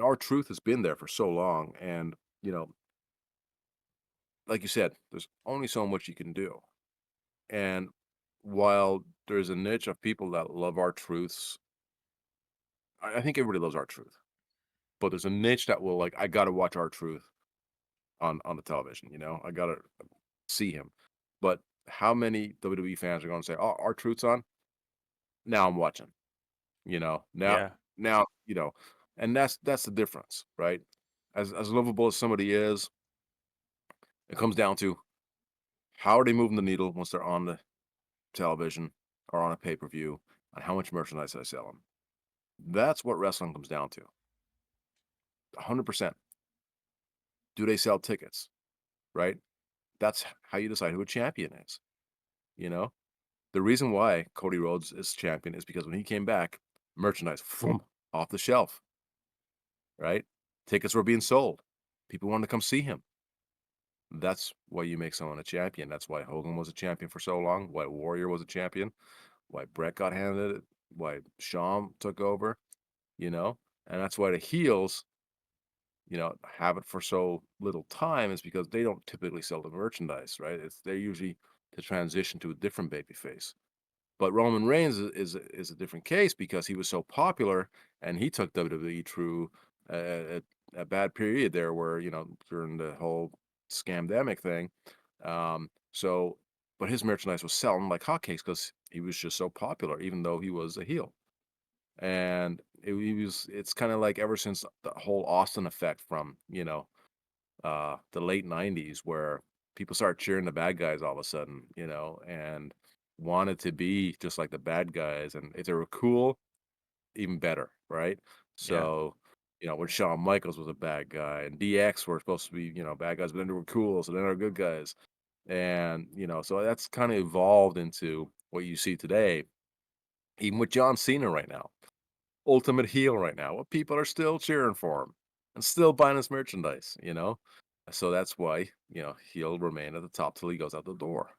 And our truth has been there for so long, and you know, like you said, there's only so much you can do. And while there's a niche of people that love our truths, I think everybody loves our truth. But there's a niche that will like, I gotta watch our truth on the television. I gotta see him. But how many WWE fans are going to say, "Oh, our truth's on"? Now I'm watching. Now Yeah. now and that's the difference, right? As lovable as somebody is, it comes down to how are they moving the needle once they're on the television or on a pay per view, and how much merchandise I sell them. That's what wrestling comes down to. 100%. Do they sell tickets? Right? That's how you decide who a champion is. You know, the reason why Cody Rhodes is champion is because when he came back, merchandise, boom, off the shelf, right? Tickets were being sold. People wanted to come see him. That's why you make someone a champion. That's why Hogan was a champion for so long. Why Warrior was a champion. Why Brett got handed it. Why Shawn took over. And that's why the heels, have it for so little time is because they don't typically sell the merchandise, right? They're usually to transition to a different baby face. But Roman Reigns is a different case because he was so popular and he took WWE through a, a bad period there where, during the whole scamdemic thing. So, but his merchandise was selling like hotcakes because he was just so popular, even though he was a heel. And it's kind of like ever since the whole Austin effect from, the late 90s where people started cheering the bad guys all of a sudden, and wanted to be just like the bad guys. And if they were cool, even better, right? Yeah. So, when Shawn Michaels was a bad guy and DX were supposed to be, bad guys, but then they were cool, so then they're good guys. And, so that's kind of evolved into what you see today, even with John Cena right now, ultimate heel right now. What people are still cheering for him and still buying his merchandise. So that's why, he'll remain at the top till he goes out the door.